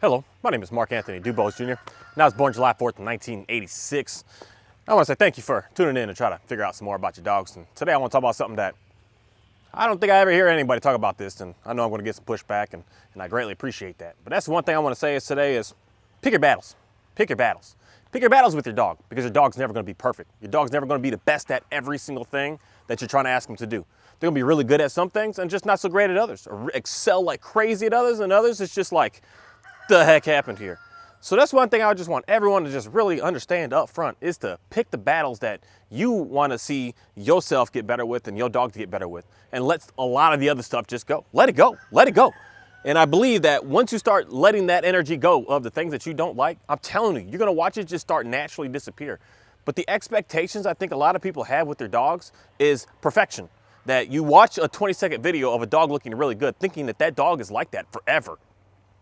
Hello, my name is Mark Anthony Dubose Jr. and I was born July 4th, 1986. I want to say thank you for tuning in to try to figure out some more about your dogs. And today I want to talk about something that I don't think I ever hear anybody talk about this, and I know I'm going to get some pushback, and I greatly appreciate that. But that's the one thing I want to say is today is pick your battles. Pick your battles. Pick your battles with your dog, because your dog's never going to be perfect. Your dog's never going to be the best at every single thing that you're trying to ask him to do. They're going to be really good at some things and just not so great at others, or excel like crazy at others, and others it's just like, the heck happened here? So that's one thing I just want everyone to just really understand up front, is to pick the battles that you want to see yourself get better with and your dog to get better with, and let a lot of the other stuff just go. Let it go. Let it go. And I believe that once you start letting that energy go of the things that you don't like, I'm telling you, you're going to watch it just start naturally disappear. But the expectations I think a lot of people have with their dogs is perfection. That you watch a 20-second video of a dog looking really good, thinking that that dog is like that forever.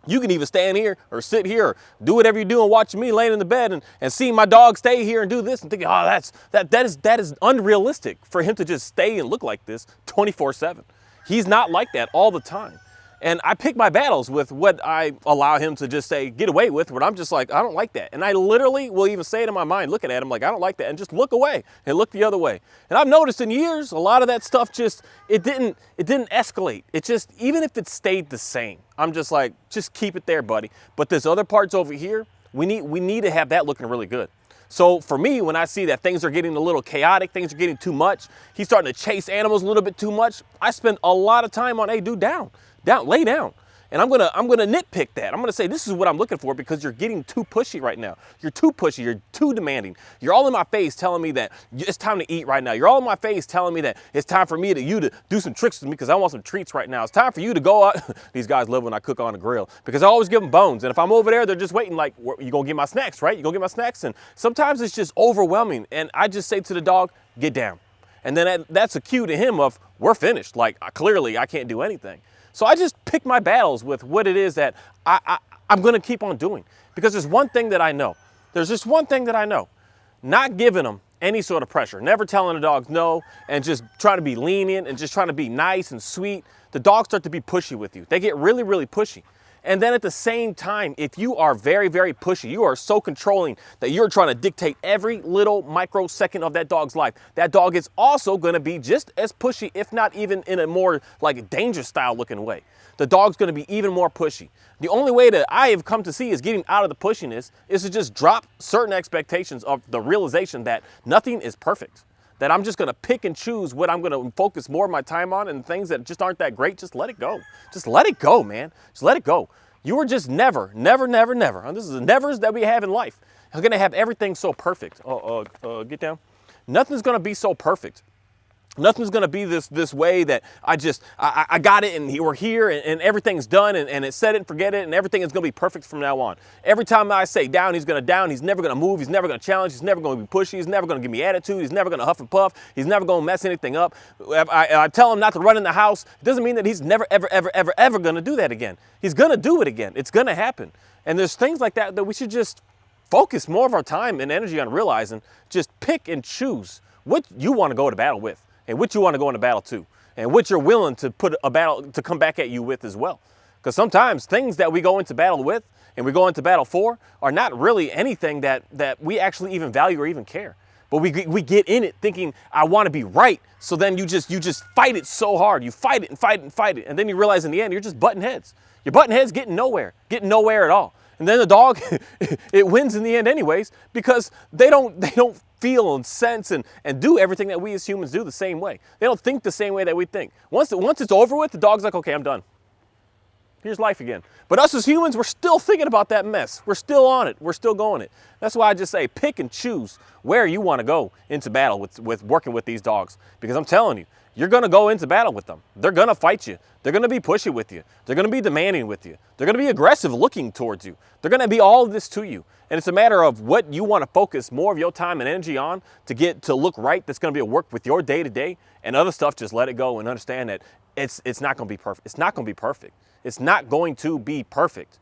You can even stand here or sit here or do whatever you do and watch me laying in the bed and see my dog stay here and do this and thinking, oh, that is unrealistic for him to just stay and look like this 24/7. He's not like that all the time. And I pick my battles with what I allow him to just say, get away with, but I'm just like, I don't like that. And I literally will even say it in my mind, looking at him like, I don't like that, and just look away and look the other way. And I've noticed in years, a lot of that stuff just, it didn't escalate. It just, even if it stayed the same, I'm just like, just keep it there, buddy. But there's other parts over here, we need to have that looking really good. So for me, when I see that things are getting a little chaotic, things are getting too much, he's starting to chase animals a little bit too much, I spend a lot of time on, hey, dude, down, lay down. And I'm gonna nitpick that. I'm gonna say, this is what I'm looking for, because you're getting too pushy right now. You're too pushy, you're too demanding. You're all in my face telling me that it's time to eat right now. You're all in my face telling me that it's time for you to do some tricks with me because I want some treats right now. It's time for you to go out. These guys love when I cook on a grill, because I always give them bones. And if I'm over there, they're just waiting like, you gonna get my snacks, right? You gonna get my snacks? And sometimes it's just overwhelming. And I just say to the dog, get down. And then that's a cue to him of, we're finished. Like, clearly I can't do anything. So I just pick my battles with what it is that I'm going to keep on doing. Because there's one thing that I know. There's just one thing that I know. Not giving them any sort of pressure. Never telling the dogs no, and just trying to be lenient and just trying to be nice and sweet. The dogs start to be pushy with you. They get really, really pushy. And then at the same time, if you are very, very pushy, you are so controlling that you're trying to dictate every little microsecond of that dog's life, that dog is also going to be just as pushy, if not even in a more like danger style looking way. The dog's going to be even more pushy. The only way that I have come to see is getting out of the pushiness is to just drop certain expectations of the realization that nothing is perfect. That I'm just going to pick and choose what I'm going to focus more of my time on, and things that just aren't that great, just let it go. Just let it go, man. Just let it go. You are just never, and this is the nevers that we have in life. You're going to have everything so perfect. Get down. Nothing's going to be so perfect. Nothing's going to be this way that I got it and we're here and everything's done and it's set it and forget it and everything is going to be perfect from now on. Every time I say down, he's going to down. He's never going to move. He's never going to challenge. He's never going to be pushy. He's never going to give me attitude. He's never going to huff and puff. He's never going to mess anything up. I tell him not to run in the house. It doesn't mean that he's never, ever going to do that again. He's going to do it again. It's going to happen. And there's things like that that we should just focus more of our time and energy on realizing. Just pick and choose what you want to go to battle with, and what you want to go into battle to, and what you're willing to put a battle to come back at you with as well. Because sometimes things that we go into battle with and we go into battle for are not really anything that we actually even value or even care. But we get in it thinking, I want to be right. So then you just fight it so hard. You fight it and fight it and fight it. And then you realize in the end, you're just butting heads. You're butting heads getting nowhere at all. And then the dog, it wins in the end anyways, because they don't feel and sense and do everything that we as humans do the same way. They don't think the same way that we think. Once it's over with, the dog's like, okay, I'm done. Here's life again. But us as humans, we're still thinking about that mess. We're still on it. We're still going it. That's why I just say pick and choose where you want to go into battle with working with these dogs. Because I'm telling you, you're going to go into battle with them. They're going to fight you. They're going to be pushy with you. They're going to be demanding with you. They're going to be aggressive looking towards you. They're going to be all of this to you. And it's a matter of what you want to focus more of your time and energy on to get to look right. That's going to be a work with your day to day, and other stuff, just let it go and understand that it's not going to be perfect. It's not going to be perfect. It's not going to be perfect.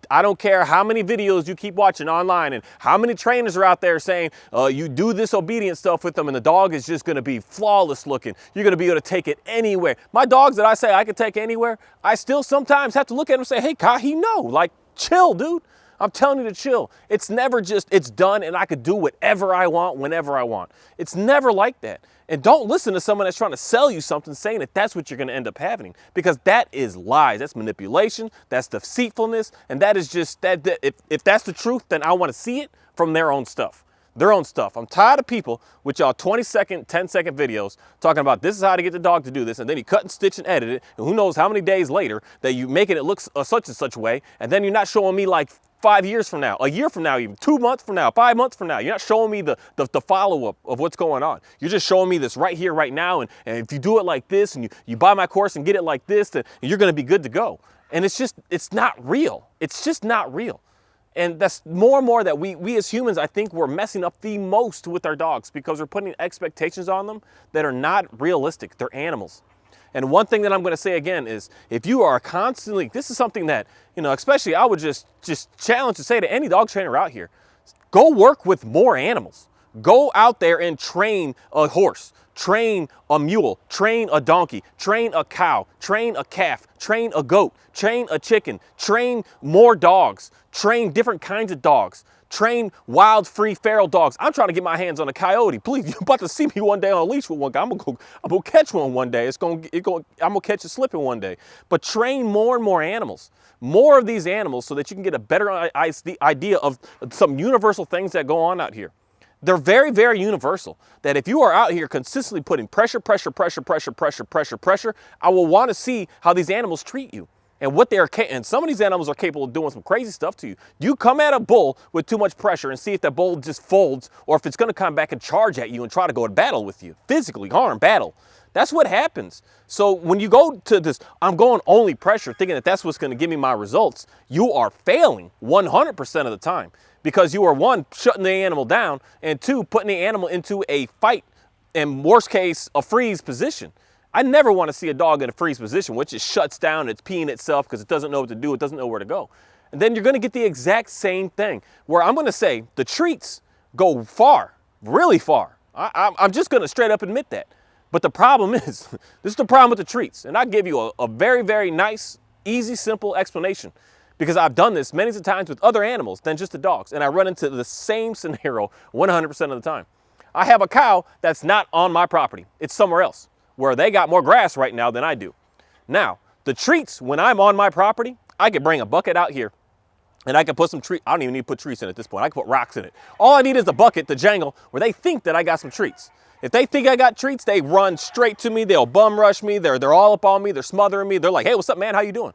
I don't care how many videos you keep watching online and how many trainers are out there saying you do this obedience stuff with them and the dog is just going to be flawless looking. You're going to be able to take it anywhere. My dogs that I say I can take anywhere, I still sometimes have to look at them and say, hey, Kahi, no. Like, chill, dude. I'm telling you to chill. It's never just, it's done and I could do whatever I want whenever I want. It's never like that. And don't listen to someone that's trying to sell you something saying that that's what you're going to end up having, because that is lies. That's manipulation. That's deceitfulness. And that is just, if that's the truth, then I want to see it from their own stuff. Their own stuff. I'm tired of people with y'all 20-second, 10-second videos talking about this is how to get the dog to do this, and then you cut and stitch and edit it, and who knows how many days later that you making it look such and such way, and then you're not showing me like 5 years from now, a year from now, even 2 months from now, 5 months from now. You're not showing me the follow-up of what's going on. You're just showing me this right here, right now, and if you do it like this, and you buy my course and get it like this, then you're gonna be good to go. And it's not real. It's just not real. And that's more and more that we as humans, I think we're messing up the most with our dogs, because we're putting expectations on them that are not realistic. They're animals. And one thing that I'm going to say again is, if you are constantly, this is something that, you know, especially I would just challenge to say to any dog trainer out here, go work with more animals. Go out there and train a horse, train a mule, train a donkey, train a cow, train a calf, train a goat, train a chicken, train more dogs, train different kinds of dogs, train wild, free, feral dogs. I'm trying to get my hands on a coyote. Please, you're about to see me one day on a leash with one guy. I'm gonna catch one day. I'm gonna catch it slipping one day. But train more and more animals. More of these animals so that you can get a better idea of some universal things that go on out here. They're very, very universal. That if you are out here consistently putting pressure, I will want to see how these animals treat you and what they are. And some of these animals are capable of doing some crazy stuff to you. You come at a bull with too much pressure and see if that bull just folds, or if it's going to come back and charge at you and try to go to battle with you, physically harm, battle. That's what happens. So when you go to this, I'm going only pressure, thinking that that's what's going to give me my results, you are failing 100% of the time, because you are, one, shutting the animal down, and two, putting the animal into a fight, and worst case, a freeze position. I never want to see a dog in a freeze position, which just shuts down, it's peeing itself because it doesn't know what to do, it doesn't know where to go. And then you're going to get the exact same thing, where I'm going to say the treats go far, really far. I'm just going to straight up admit that. But the problem is, this is the problem with the treats. And I give you a very, very nice, easy, simple explanation, because I've done this many times with other animals than just the dogs. And I run into the same scenario 100% of the time. I have a cow that's not on my property. It's somewhere else, where they got more grass right now than I do. Now, the treats, when I'm on my property, I could bring a bucket out here and I can put some treats. I don't even need to put treats in at this point. I can put rocks in it. All I need is a bucket to jangle where they think that I got some treats. If they think I got treats, they run straight to me. They'll bum rush me. They're all up on me. They're smothering me. They're like, hey, what's up, man? How you doing?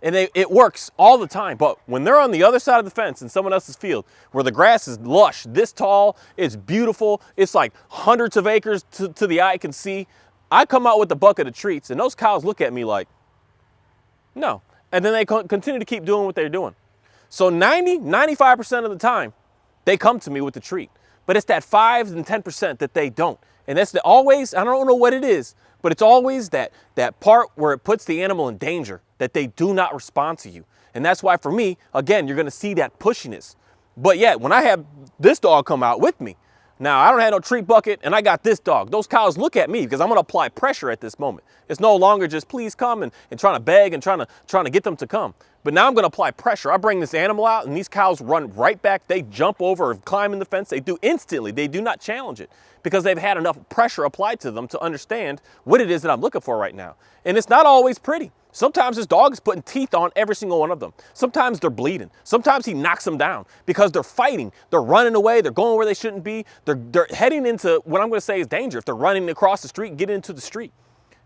And it works all the time. But when they're on the other side of the fence in someone else's field, where the grass is lush, this tall, it's beautiful, it's like hundreds of acres to the eye can see, I come out with a bucket of treats, and those cows look at me like, no. And then they continue to keep doing what they're doing. So 95% of the time, they come to me with the treat. But it's that 5 and 10% that they don't. And that's always, I don't know what it is, but it's always that part where it puts the animal in danger, that they do not respond to you. And that's why, for me, again, you're going to see that pushiness. But yet, when I have this dog come out with me, now I don't have no treat bucket and I got this dog, those cows look at me because I'm going to apply pressure at this moment. It's no longer just please come and trying to beg and trying to get them to come. But now I'm going to apply pressure. I bring this animal out and these cows run right back. They jump over or climb in the fence. They do instantly. They do not challenge it, because they've had enough pressure applied to them to understand what it is that I'm looking for right now. And it's not always pretty. Sometimes this dog is putting teeth on every single one of them. Sometimes they're bleeding. Sometimes he knocks them down because they're fighting. They're running away. They're going where they shouldn't be. They're heading into what I'm going to say is danger if they're running across the street and get into the street.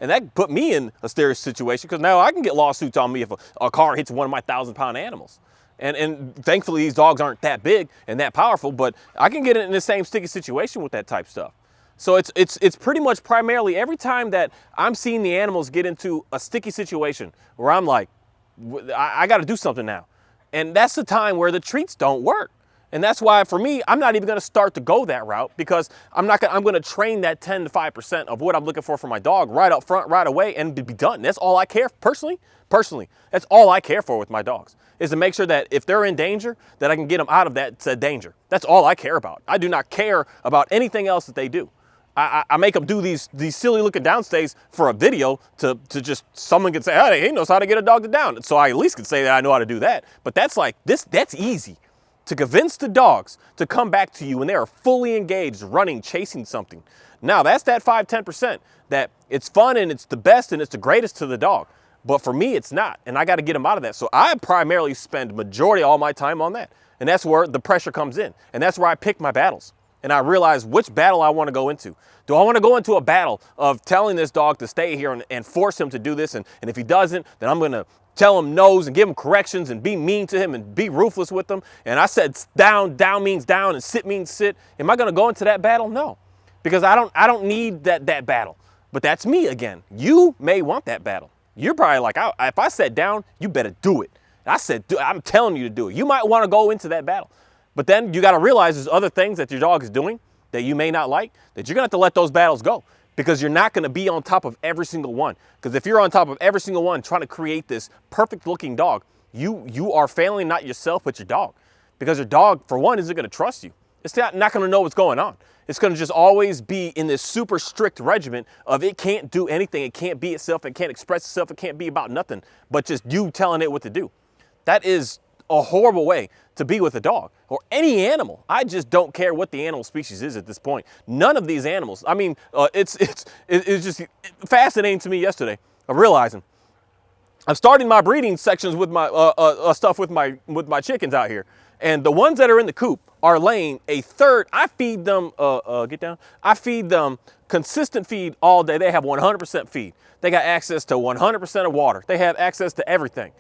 And that put me in a serious situation, because now I can get lawsuits on me if a car hits one of my 1,000-pound animals. And thankfully, these dogs aren't that big and that powerful, but I can get in the same sticky situation with that type stuff. So it's pretty much primarily every time that I'm seeing the animals get into a sticky situation where I'm like, I got to do something now. And that's the time where the treats don't work. And that's why, for me, I'm not even going to start to go that route, because I'm going to train that 10 to 5% of what I'm looking for my dog right up front, right away, and be done. That's all I care, personally, that's all I care for with my dogs, is to make sure that if they're in danger, that I can get them out of that danger. That's all I care about. I do not care about anything else that they do. I make them do these silly looking downstays for a video to just someone can say, hey, he knows how to get a dog to down. So I at least can say that I know how to do that. But that's like that's easy. To convince the dogs to come back to you when they are fully engaged, running, chasing something. Now that's that 5-10% that it's fun and it's the best and it's the greatest to the dog. But for me, it's not, and I got to get them out of that. So I primarily spend majority of all my time on that. And that's where the pressure comes in. And that's where I pick my battles. And I realize which battle I want to go into. Do I want to go into a battle of telling this dog to stay here and force him to do this? And if he doesn't, then I'm going to tell him no's and give him corrections and be mean to him and be ruthless with him. And I said down means down and sit means sit. Am I going to go into that battle? No, because I don't need that battle. But that's me again. You may want that battle. You're probably like, if I said down, you better do it. I said, I'm telling you to do it. You might want to go into that battle. But then you got to realize there's other things that your dog is doing that you may not like, that you're going to have to let those battles go. Because you're not going to be on top of every single one. Because if you're on top of every single one trying to create this perfect looking dog, you are failing not yourself but your dog. Because your dog, for one, isn't going to trust you. It's not going to know what's going on. It's going to just always be in this super strict regimen of it can't do anything. It can't be itself. It can't express itself. It can't be about nothing but just you telling it what to do. That is a horrible way to be with a dog or any animal. I just don't care what the animal species is at this point. None of these animals. I mean, it's just fascinating to me yesterday of realizing I'm starting my breeding sections with my stuff with my chickens out here, and the ones that are in the coop are laying a third. I feed them get down. I feed them consistent feed all day. They have 100% feed. They got access to 100% of water. They have access to everything,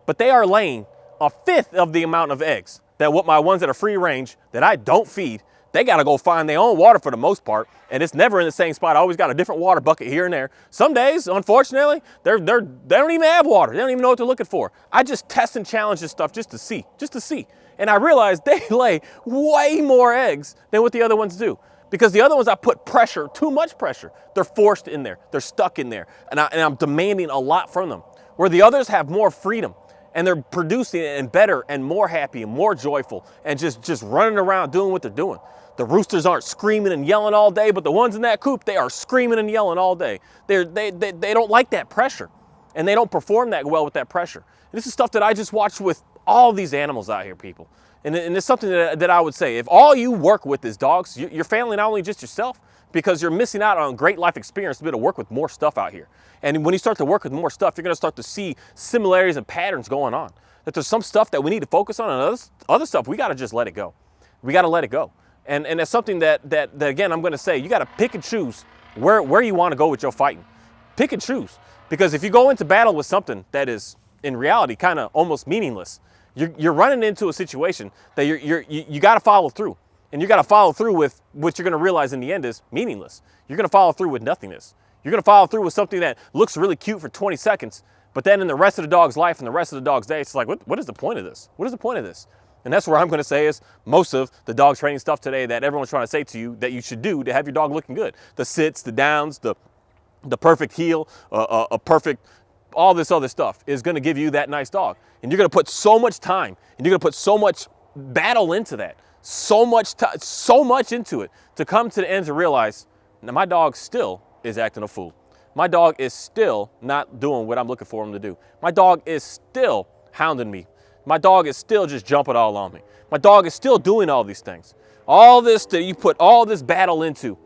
but they are laying a fifth of the amount of eggs that what my ones that are free range that I don't feed. They got to go find their own water for the most part, and it's never in the same spot. I always got a different water bucket here and there. Some days, unfortunately, they don't even have water. They don't even know what they're looking for. I just test and challenge this stuff just to see. And I realized they lay way more eggs than what the other ones do. Because the other ones I put pressure, too much pressure. They're forced in there. They're stuck in there. And I'm demanding a lot from them. Where the others have more freedom. And they're producing it and better and more happy and more joyful and just running around doing what they're doing. The roosters aren't screaming and yelling all day, but the ones in that coop, they are screaming and yelling all day. They don't like that pressure, and they don't perform that well with that pressure. And this is stuff that I just watched with all these animals out here, people. And it's something that I would say, if all you work with is dogs, you're failing not only just yourself, because you're missing out on great life experience to be able to work with more stuff out here. And when you start to work with more stuff, you're going to start to see similarities and patterns going on. That there's some stuff that we need to focus on, and other stuff we got to just let it go. We got to let it go. And it's something that again, I'm going to say, you got to pick and choose where you want to go with your fighting. Pick and choose. Because if you go into battle with something that is, in reality, kind of almost meaningless, you're running into a situation that you got to follow through. And you got to follow through with what you're going to realize in the end is meaningless. You're going to follow through with nothingness. You're going to follow through with something that looks really cute for 20 seconds, but then in the rest of the dog's life and the rest of the dog's day, it's like, what is the point of this? What is the point of this? And that's where I'm going to say is most of the dog training stuff today that everyone's trying to say to you that you should do to have your dog looking good. The sits, the downs, the perfect heel, a perfect, all this other stuff is going to give you that nice dog. And you're going to put so much time and you're going to put so much battle into that, so much into it to come to the end to realize, now my dog still is acting a fool. My dog is still not doing what I'm looking for him to do. My dog is still hounding me. My dog is still just jumping all on me. My dog is still doing all these things. All this that you put all this battle into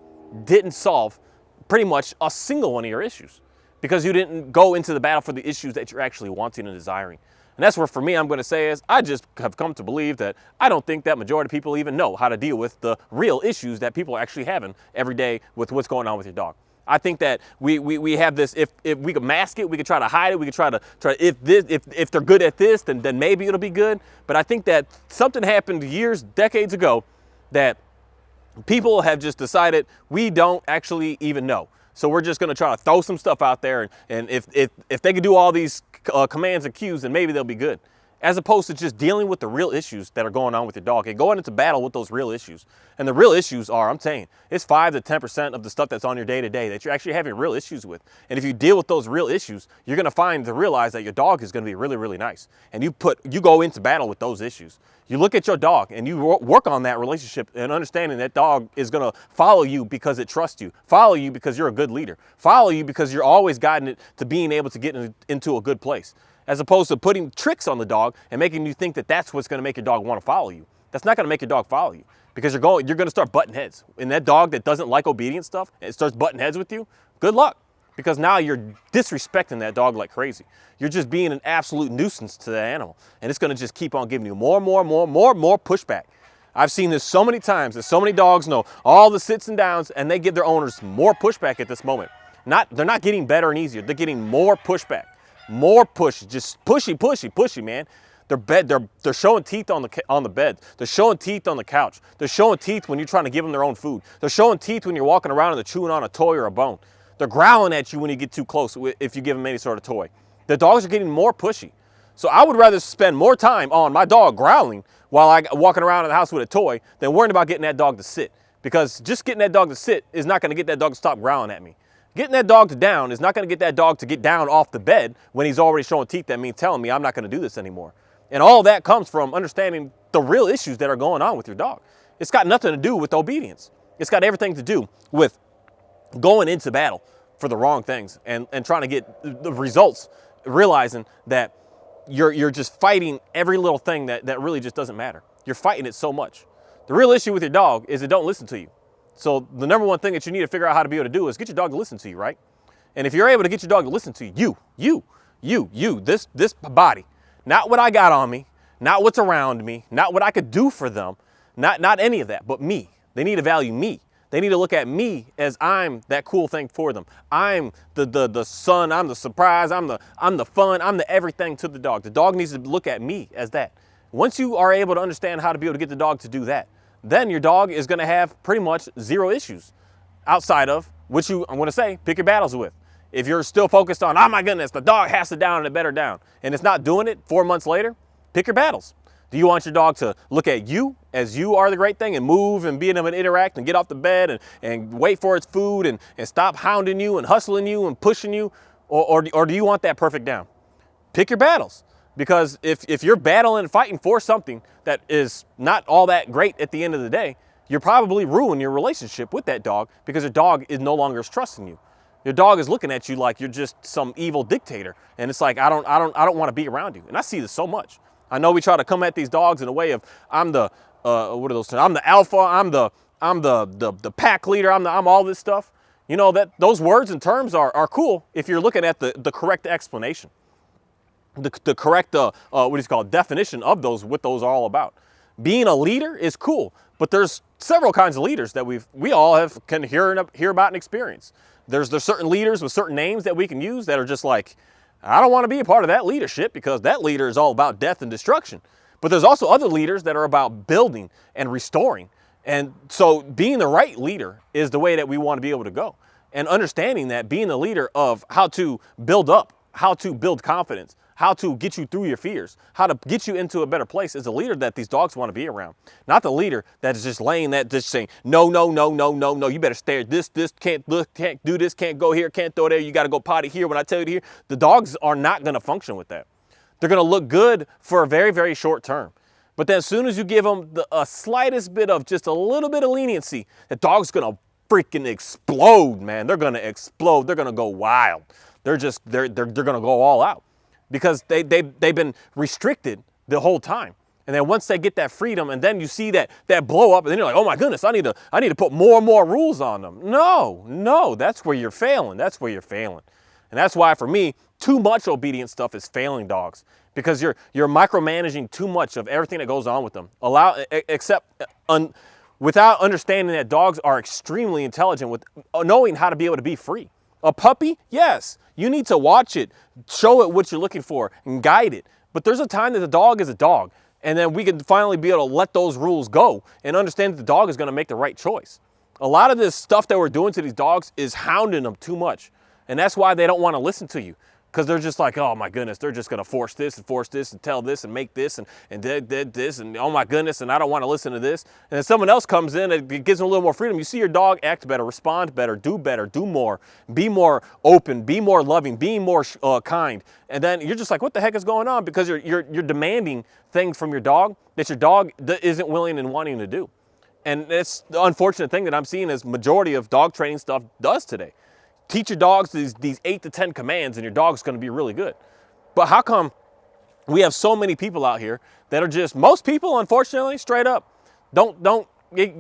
didn't solve pretty much a single one of your issues because you didn't go into the battle for the issues that you're actually wanting and desiring. And that's where, for me, I'm going to say is I just have come to believe that I don't think that majority of people even know how to deal with the real issues that people are actually having every day with what's going on with your dog. I think that we have this, if we could mask it, we could try to hide it, we could try if they're good at this, then maybe it'll be good. But I think that something happened decades ago that people have just decided we don't actually even know. So we're just going to try to throw some stuff out there, and if they can do all these commands and cues, then maybe they'll be good. as opposed to just dealing with the real issues that are going on with your dog and going into battle with those real issues. And the real issues are, I'm saying, it's 5 to 10% of the stuff that's on your day-to-day that you're actually having real issues with. And if you deal with those real issues, you're going to realize that your dog is going to be really, really nice. And you go into battle with those issues. You look at your dog and you work on that relationship and understanding that dog is going to follow you because it trusts you, follow you because you're a good leader, follow you because you're always guiding it to being able to get into a good place, as opposed to putting tricks on the dog and making you think that that's what's going to make your dog want to follow you. That's not going to make your dog follow you, because you're going to start butting heads. And that dog that doesn't like obedience stuff, and it starts butting heads with you, good luck. Because now you're disrespecting that dog like crazy. You're just being an absolute nuisance to that animal. And it's gonna just keep on giving you more pushback. I've seen this so many times that so many dogs know all the sits and downs, and they give their owners more pushback at this moment. They're not getting better and easier. They're getting more pushback, more push, just pushy, man. They're showing teeth on the bed. They're showing teeth on the couch. They're showing teeth when you're trying to give them their own food. They're showing teeth when you're walking around and they're chewing on a toy or a bone. They're growling at you when you get too close if you give them any sort of toy. The dogs are getting more pushy. So I would rather spend more time on my dog growling while I'm walking around in the house with a toy than worrying about getting that dog to sit. Because just getting that dog to sit is not going to get that dog to stop growling at me. Getting that dog to down is not going to get that dog to get down off the bed when he's already showing teeth at me, telling me I'm not going to do this anymore. And all that comes from understanding the real issues that are going on with your dog. It's got nothing to do with obedience. It's got everything to do with going into battle for the wrong things and trying to get the results, realizing that you're just fighting every little thing that really just doesn't matter. You're fighting it so much. The real issue with your dog is it don't listen to you. So the number one thing that you need to figure out how to be able to do is get your dog to listen to you, right? And if you're able to get your dog to listen to you, this body, not what I got on me, not what's around me, not what I could do for them, not any of that, but me. They need to value me. They need to look at me as I'm that cool thing for them. I'm the sun, I'm the surprise, I'm the fun, I'm the everything to the dog. The dog needs to look at me as that. Once you are able to understand how to be able to get the dog to do that, then your dog is going to have pretty much zero issues outside of what I'm going to say, pick your battles with. If you're still focused on, oh my goodness, the dog has to down and it better down, and it's not doing it 4 months later, pick your battles. Do you want your dog to look at you as you are the great thing and move and be able to interact and get off the bed and wait for its food and stop hounding you and hustling you and pushing you? Or do you want that perfect down? Pick your battles. Because if you're battling and fighting for something that is not all that great at the end of the day, you're probably ruining your relationship with that dog because your dog is no longer trusting you. Your dog is looking at you like you're just some evil dictator. And it's like, I don't want to be around you. And I see this so much. I know we try to come at these dogs in a way of I'm the what are those terms? I'm the alpha, I'm the pack leader, I'm all this stuff. You know, that those words and terms are cool if you're looking at the correct explanation. The correct definition of what those are all about. Being a leader is cool, but there's several kinds of leaders that we all can hear about and experience. There's certain leaders with certain names that we can use that are just like, I don't want to be a part of that leadership because that leader is all about death and destruction. But there's also other leaders that are about building and restoring. And so being the right leader is the way that we want to be able to go. And understanding that being the leader of how to build up, how to build confidence, how to get you through your fears, how to get you into a better place is a leader that these dogs want to be around. Not the leader that is just just saying, no, you better stay at this, can't do this, can't go here, can't go there, you got to go potty here when I tell you to here. The dogs are not going to function with that. They're going to look good for a very, very short term. But then as soon as you give them a slightest bit of just a little bit of leniency, the dog's going to freaking explode, man. They're going to explode. They're going to go wild. They're going to go all out. Because they've been restricted the whole time. And then once they get that freedom and then you see that blow up and then you're like, oh my goodness, I need to put more and more rules on them. No, that's where you're failing. That's where you're failing. And that's why for me, too much obedience stuff is failing dogs because you're micromanaging too much of everything that goes on with them. Without understanding that dogs are extremely intelligent with knowing how to be able to be free. A puppy, yes, you need to watch it, show it what you're looking for, and guide it. But there's a time that the dog is a dog, and then we can finally be able to let those rules go and understand that the dog is going to make the right choice. A lot of this stuff that we're doing to these dogs is hounding them too much, and that's why they don't want to listen to you. because they're just like, oh my goodness, they're just going to force this and tell this and make this and did this and oh my goodness, and I don't want to listen to this. And then someone else comes in and gives them a little more freedom. You see your dog act better, respond better, do more, be more open, be more loving, be more kind. And then you're just like, what the heck is going on? Because you're demanding things from your dog that your dog isn't willing and wanting to do. And it's the unfortunate thing that I'm seeing as majority of dog training stuff does today. Teach your dogs these 8 to 10 commands and your dog's going to be really good. But how come we have so many people out here that are just, most people, unfortunately, straight up, don't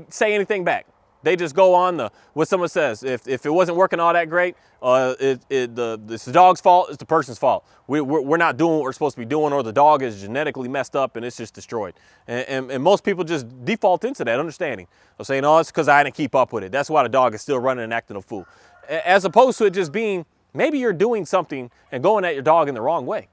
say anything back. They just go on what someone says. If it wasn't working all that great, it's the dog's fault, it's the person's fault. We're not doing what we're supposed to be doing, or the dog is genetically messed up and it's just destroyed. And most people just default into that understanding of saying, oh, it's because I didn't keep up with it. That's why the dog is still running and acting a fool. As opposed to it just being, maybe you're doing something and going at your dog in the wrong way.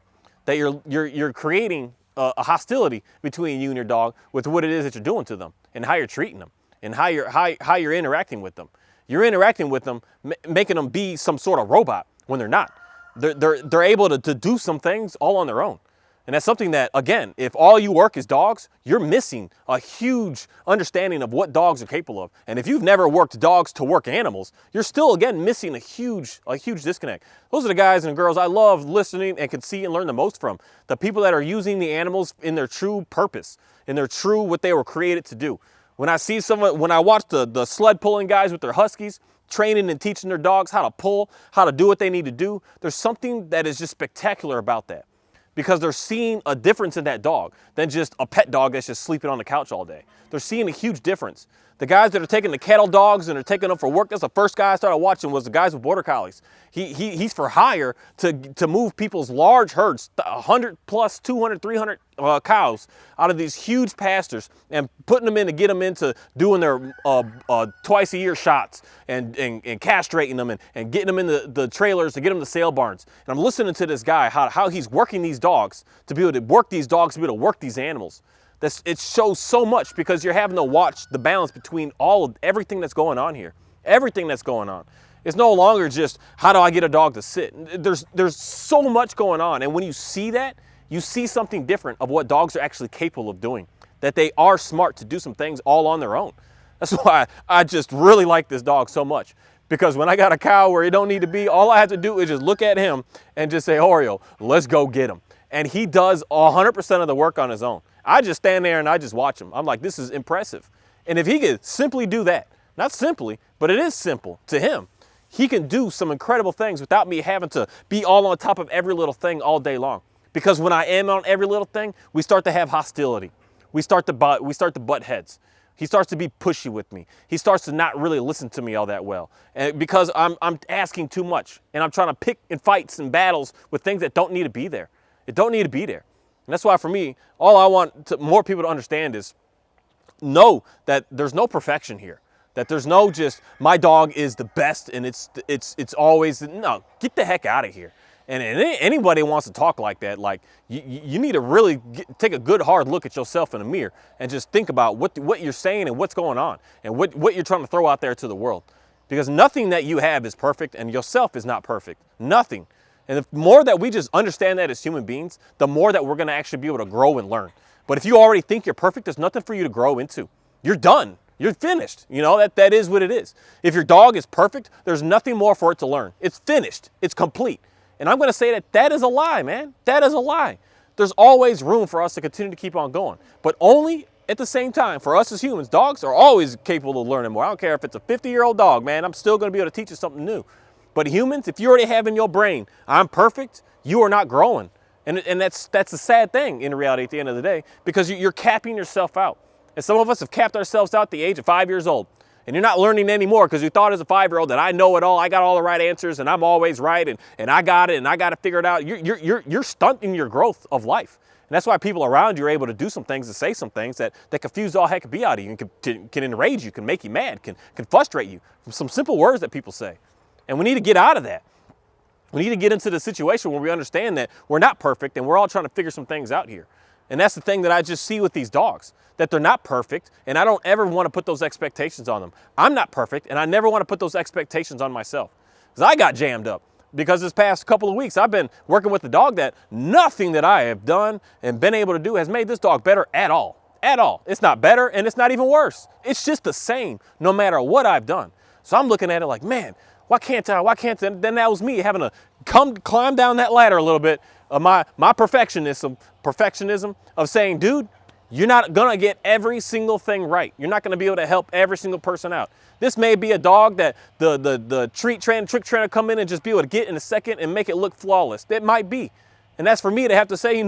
That you're creating a hostility between you and your dog with what it is that you're doing to them and how you're treating them and how you're interacting with them. You're interacting with them, making them be some sort of robot when they're not. They're able to do some things all on their own. And that's something that, again, if all you work is dogs, you're missing a huge understanding of what dogs are capable of. And if you've never worked dogs to work animals, you're still, again, missing a huge disconnect. Those are the guys and girls I love listening and can see and learn the most from. The people that are using the animals in their true purpose, in their true what they were created to do. When I watch the sled pulling guys with their huskies, training and teaching their dogs how to pull, how to do what they need to do, there's something that is just spectacular about that. Because they're seeing a difference in that dog than just a pet dog that's just sleeping on the couch all day. They're seeing a huge difference. The guys that are taking the cattle dogs and are taking them for work, that's the first guy I started watching was the guys with border collies. He's for hire to move people's large herds, 100 plus, 200, 300 cows out of these huge pastures and putting them in to get them into doing their twice a year shots and castrating them and getting them in the trailers to get them to sale barns. And I'm listening to this guy, how he's working these dogs to be able to work these dogs, to be able to work these animals. It shows so much because you're having to watch the balance between everything that's going on here. Everything that's going on. It's no longer just, how do I get a dog to sit? There's so much going on. And when you see that, you see something different of what dogs are actually capable of doing. That they are smart to do some things all on their own. That's why I just really like this dog so much. Because when I got a cow where he don't need to be, all I have to do is just look at him and just say, Oreo, let's go get him. And he does 100% of the work on his own. I just stand there and I just watch him. I'm like, this is impressive. And if he could simply do that, not simply, but it is simple to him, he can do some incredible things without me having to be all on top of every little thing all day long. Because when I am on every little thing, we start to have hostility. We start to butt heads. He starts to be pushy with me. He starts to not really listen to me all that well. And because I'm asking too much and I'm trying to pick in fights and battles with things that don't need to be there. It don't need to be there. And that's why for me, all I want more people to understand is know that there's no perfection here. That there's no just, my dog is the best and it's always, no, get the heck out of here. And anybody wants to talk like that, like you need to really take a good hard look at yourself in the mirror and just think about what you're saying and what's going on and what you're trying to throw out there to the world. Because nothing that you have is perfect and yourself is not perfect. Nothing. And the more that we just understand that as human beings, the more that we're going to actually be able to grow and learn. But if you already think you're perfect, there's nothing for you to grow into. You're done. You're finished. You know, that is what it is. If your dog is perfect, there's nothing more for it to learn. It's finished. It's complete. And I'm going to say that is a lie, man. That is a lie. There's always room for us to continue to keep on going. But only at the same time, for us as humans, dogs are always capable of learning more. I don't care if it's a 50-year-old dog, man. I'm still going to be able to teach you something new. But humans, if you already have in your brain, I'm perfect, you are not growing. And that's a sad thing in reality at the end of the day, because you're capping yourself out. And some of us have capped ourselves out at the age of 5 years old. And you're not learning anymore because you thought as a 5-year-old that I know it all, I got all the right answers, and I'm always right, and I got it, and I got to figure it out. You're stunting your growth of life. And that's why people around you are able to do some things and say some things that confuse all heck of out of you and can enrage you, can make you mad, can frustrate you from some simple words that people say. And we need to get out of that. We need to get into the situation where we understand that we're not perfect and we're all trying to figure some things out here. And that's the thing that I just see with these dogs, that they're not perfect, and I don't ever want to put those expectations on them. I'm not perfect, and I never want to put those expectations on myself, because I got jammed up. because this past couple of weeks I've been working with a dog that nothing that I have done and been able to do has made this dog better at all. At all. It's not better and it's not even worse. It's just the same no matter what I've done. So I'm looking at it like, man, why can't I? Then that was me having to climb down that ladder a little bit of my perfectionism of saying, dude, you're not gonna get every single thing right. You're not gonna be able to help every single person out. This may be a dog that the trick trainer come in and just be able to get in a second and make it look flawless. It might be. And that's for me to have to say,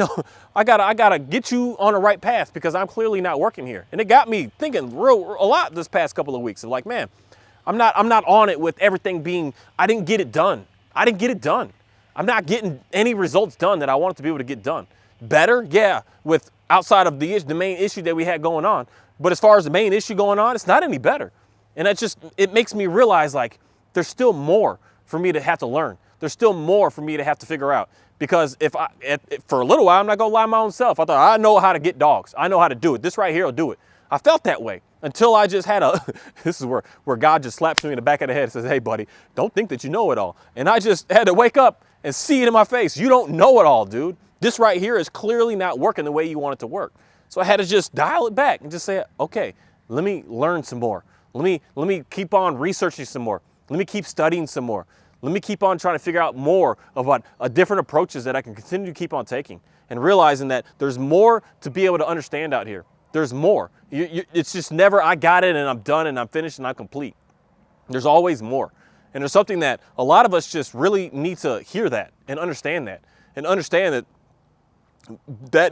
I gotta get you on the right path because I'm clearly not working here. And it got me thinking a lot this past couple of weeks of like, man, I'm not on it with everything being, I didn't get it done. I didn't get it done. I'm not getting any results done that I wanted to be able to get done. Better, yeah, with outside of the main issue that we had going on. But as far as the main issue going on, it's not any better. And it makes me realize like there's still more for me to have to learn. There's still more for me to have to figure out. Because for a little while, I'm not gonna lie to my own self. I thought I know how to get dogs. I know how to do it. This right here will do it. I felt that way until I just had this is where God just slaps me in the back of the head and says, hey buddy, don't think that you know it all. And I just had to wake up and see it in my face. You don't know it all, dude. This right here is clearly not working the way you want it to work. So I had to just dial it back and just say, okay, let me learn some more. Let me keep on researching some more. Let me keep studying some more. Let me keep on trying to figure out more about different approaches that I can continue to keep on taking and realizing that there's more to be able to understand out here. There's more. It's just never, I got it and I'm done and I'm finished and I'm complete. There's always more. And there's something that a lot of us just really need to hear that and understand that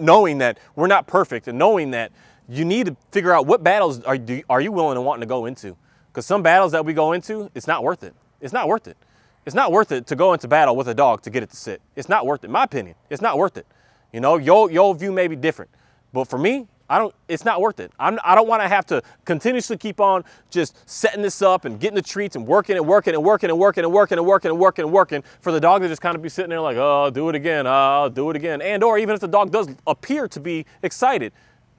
knowing that we're not perfect and knowing that you need to figure out what battles are you willing and wanting to go into. Because some battles that we go into, it's not worth it. It's not worth it. It's not worth it to go into battle with a dog to get it to sit. It's not worth it. In my opinion, it's not worth it. Your view may be different, but for me, it's not worth it. I don't want to have to continuously keep on just setting this up and getting the treats and working for the dog to just kind of be sitting there like, oh, do it again, oh, do it again. And or even if the dog does appear to be excited,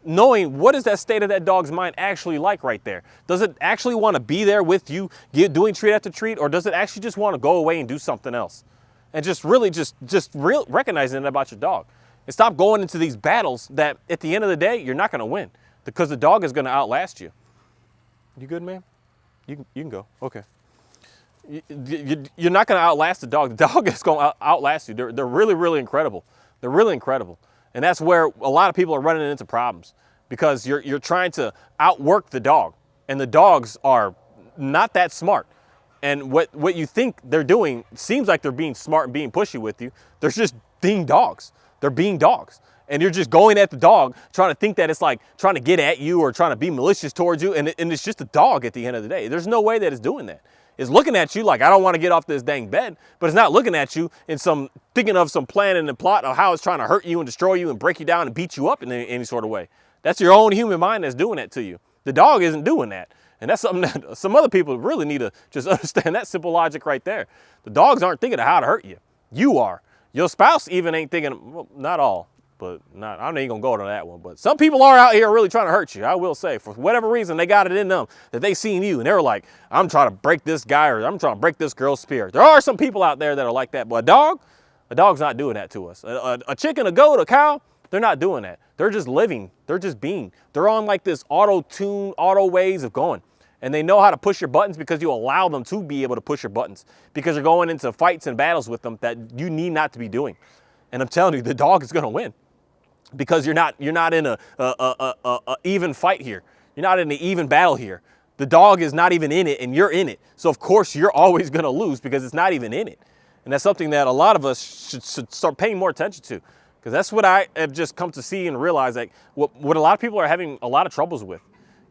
knowing what is that state of that dog's mind actually like right there. Does it actually want to be there with you doing treat after treat, or does it actually just want to go away and do something else? And just really recognizing it about your dog. And stop going into these battles that at the end of the day, you're not going to win because the dog is going to outlast you. You good, man? You can go. Okay. You're not going to outlast the dog. The dog is going to outlast you. They're really, really incredible. They're really incredible. And that's where a lot of people are running into problems because you're trying to outwork the dog, and the dogs are not that smart. And what you think they're doing seems like they're being smart and being pushy with you. They're just being dogs. They're being dogs. And you're just going at the dog, trying to think that it's like trying to get at you or trying to be malicious towards you. And it's just a dog at the end of the day. There's no way that it's doing that. It's looking at you like, I don't want to get off this dang bed, but it's not looking at you in thinking of some plan and plot of how it's trying to hurt you and destroy you and break you down and beat you up in any sort of way. That's your own human mind that's doing that to you. The dog isn't doing that. And that's something that some other people really need to just understand that simple logic right there. The dogs aren't thinking of how to hurt you. You are. Your spouse even ain't thinking, well, not all. But I'm not even gonna go to that one. But some people are out here really trying to hurt you. I will say, for whatever reason, they got it in them that they seen you and they were like, I'm trying to break this guy or I'm trying to break this girl's spirit. There are some people out there that are like that, but a dog's not doing that to us. A chicken, a goat, a cow, they're not doing that. They're just living. They're just being. They're on like this auto ways of going. And they know how to push your buttons because you allow them to be able to push your buttons because you're going into fights and battles with them that you need not to be doing. And I'm telling you, the dog is gonna win. Because you're not in a even fight here. You're not in an even battle here. The dog is not even in it and you're in it. So of course you're always gonna lose because it's not even in it. And that's something that a lot of us should start paying more attention to. Because that's what I have just come to see and realize that what a lot of people are having a lot of troubles with.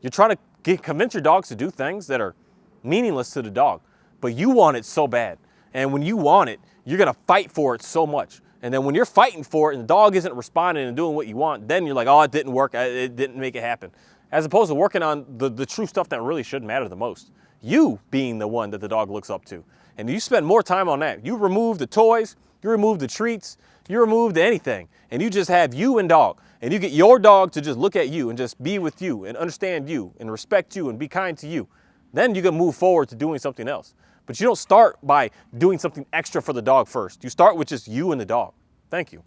You're trying to convince your dogs to do things that are meaningless to the dog, but you want it so bad. And when you want it, you're gonna fight for it so much. And then when you're fighting for it and the dog isn't responding and doing what you want, then you're like, oh, it didn't work. It didn't make it happen. As opposed to working on the true stuff that really should matter the most. You being the one that the dog looks up to. And you spend more time on that. You remove the toys, you remove the treats, you remove anything. And you just have you and dog. And you get your dog to just look at you and just be with you and understand you and respect you and be kind to you. Then you can move forward to doing something else. But you don't start by doing something extra for the dog first. You start with just you and the dog. Thank you.